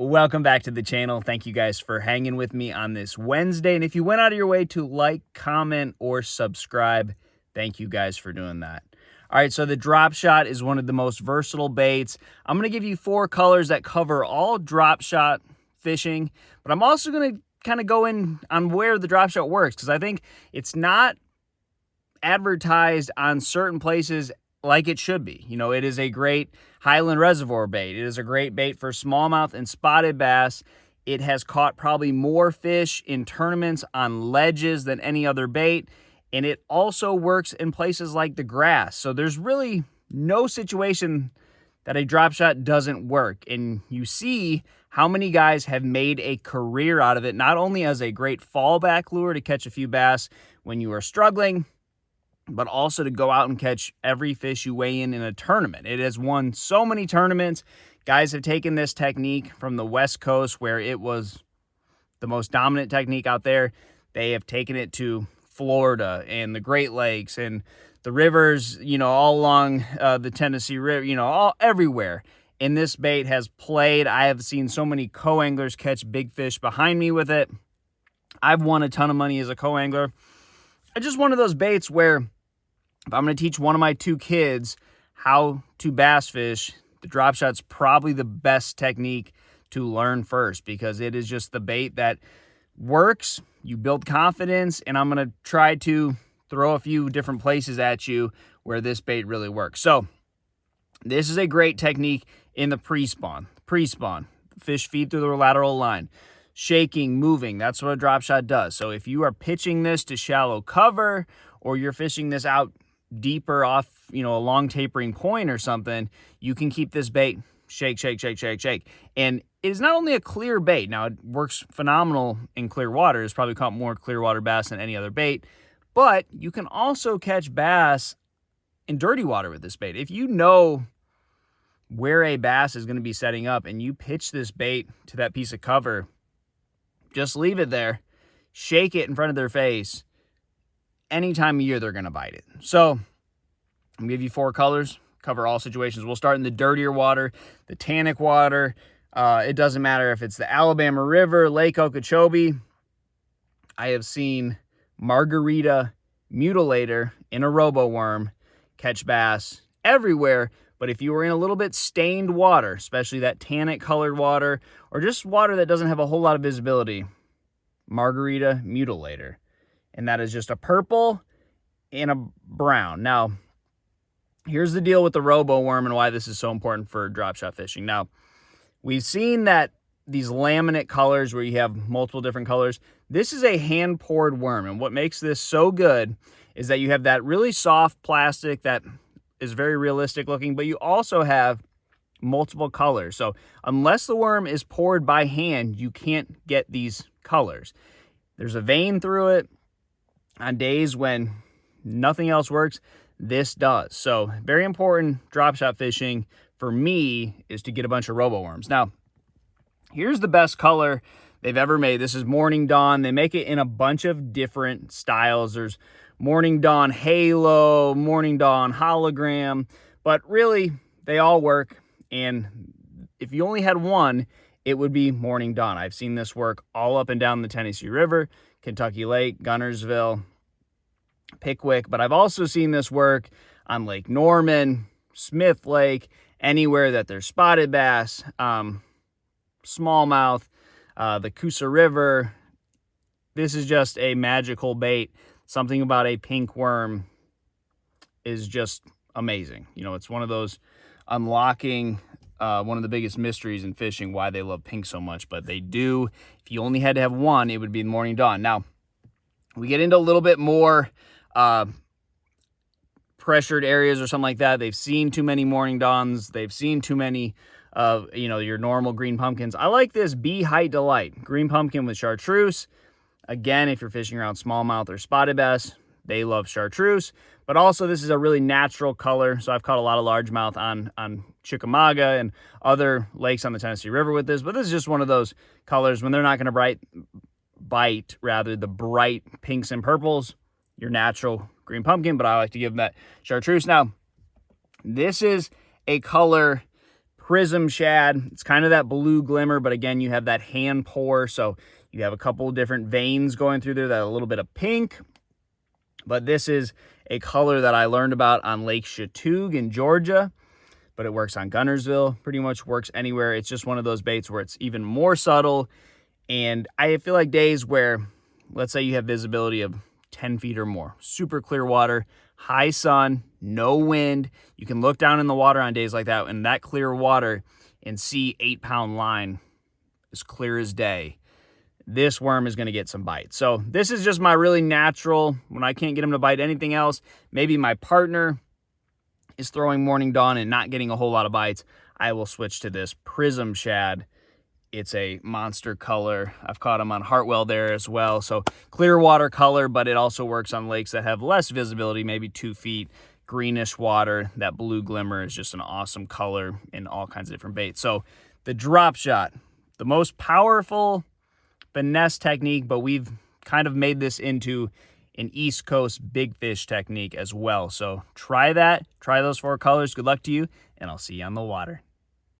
Welcome back to the channel. Thank you guys for hanging with me on this Wednesday. And if you went out of your way to like, comment, or subscribe, thank you guys for doing that. All right, so the drop shot is one of the most versatile baits. I'm going to give you 4 colors that cover all drop shot fishing, but I'm also going to kind of go in on where the drop shot works, because I think it's not advertised on certain places like it should be. You know, it is a great Highland Reservoir bait. It is a great bait for smallmouth and spotted bass. It has caught probably more fish in tournaments on ledges than any other bait. And it also works in places like the grass. So there's really no situation that a drop shot doesn't work. And you see how many guys have made a career out of it, not only as a great fallback lure to catch a few bass when you are struggling, but also to go out and catch every fish you weigh in a tournament. It has won so many tournaments. Guys have taken this technique from the West Coast, where it was the most dominant technique out there. They have taken it to Florida and the Great Lakes and the rivers, you know, all along the Tennessee River, you know, all everywhere. And this bait has played. I have seen so many co-anglers catch big fish behind me with it. I've won a ton of money as a co-angler. It's just one of those baits where if I'm going to teach one of my 2 kids how to bass fish, the drop shot's probably the best technique to learn first, because it is just the bait that works. You build confidence, and I'm going to try to throw a few different places at you where this bait really works. So this is a great technique in the pre-spawn. Fish feed through the lateral line. Shaking, moving, that's what a drop shot does. So if you are pitching this to shallow cover, or you're fishing this out deeper off, you know, a long tapering point or something, you can keep this bait shake. And it is not only a clear bait. Now, it works phenomenal in clear water. It's probably caught more clear water bass than any other bait, but you can also catch bass in dirty water with this bait. If you know where a bass is going to be setting up and you pitch this bait to that piece of cover, just leave it there, shake it in front of their face. Any time of year, they're going to bite it. So I'm going to give you 4 colors, cover all situations. We'll start in the dirtier water, the tannic water. It doesn't matter if it's the Alabama River, Lake Okeechobee. I have seen margarita mutilator in a robo-worm catch bass everywhere. But if you were in a little bit stained water, especially that tannic colored water, or just water that doesn't have a whole lot of visibility, margarita mutilator. And that is just a purple and a brown. Now, here's the deal with the robo worm and why this is so important for drop shot fishing. Now, we've seen that these laminate colors where you have multiple different colors, this is a hand poured worm. And what makes this so good is that you have that really soft plastic that is very realistic looking, but you also have multiple colors. So unless the worm is poured by hand, you can't get these colors. There's a vein through it. On days when nothing else works, this does. So very important drop shot fishing for me is to get a bunch of robo worms. Now, here's the best color they've ever made. This is Morning Dawn. They make it in a bunch of different styles. There's Morning Dawn Halo, Morning Dawn Hologram, but really they all work. And if you only had one, it would be Morning Dawn. I've seen this work all up and down the Tennessee River, Kentucky Lake, Gunnersville, Pickwick, but I've also seen this work on Lake Norman, Smith Lake, anywhere that there's spotted bass, smallmouth, the Coosa River. This is just a magical bait. Something about a pink worm is just amazing. You know, it's one of those unlocking one of the biggest mysteries in fishing, why they love pink so much, but they do. If you only had to have one, it would be Morning Dawn. Now, we get into a little bit more pressured areas or something like that. They've seen too many Morning Dawns. They've seen too many you know, your normal green pumpkins. I like this Bee Height Delight green pumpkin with chartreuse. Again, if you're fishing around smallmouth or spotted bass, they love chartreuse. But also, this is a really natural color. So I've caught a lot of largemouth on Chickamauga and other lakes on the Tennessee River with this. But this is just one of those colors when they're not going to bite the bright pinks and purples, your natural green pumpkin. But I like to give them that chartreuse. Now, this is a color Prism shad. It's kind of that blue glimmer, but again, you have that hand pour, so you have a couple of different veins going through there, that a little bit of pink. But this is a color that I learned about on Lake Chatuge in Georgia, but it works on Guntersville, pretty much works anywhere. It's just one of those baits where it's even more subtle. And I feel like days where, let's say you have visibility of 10 feet or more, super clear water, high sun, no wind, you can look down in the water on days like that, and that clear water, and see 8-pound line as clear as day. This worm is going to get some bites. So this is just my really natural, when I can't get him to bite anything else, maybe my partner is throwing Morning Dawn and not getting a whole lot of bites, I will switch to this Prism shad. It's a monster color. I've caught them on Hartwell there as well. So clear water color, but it also works on lakes that have less visibility, maybe 2 feet, greenish water. That blue glimmer is just an awesome color in all kinds of different baits. So the drop shot, the most powerful finesse technique, but we've kind of made this into an East Coast big fish technique as well. So try that, try those 4 colors. Good luck to you, and I'll see you on the water.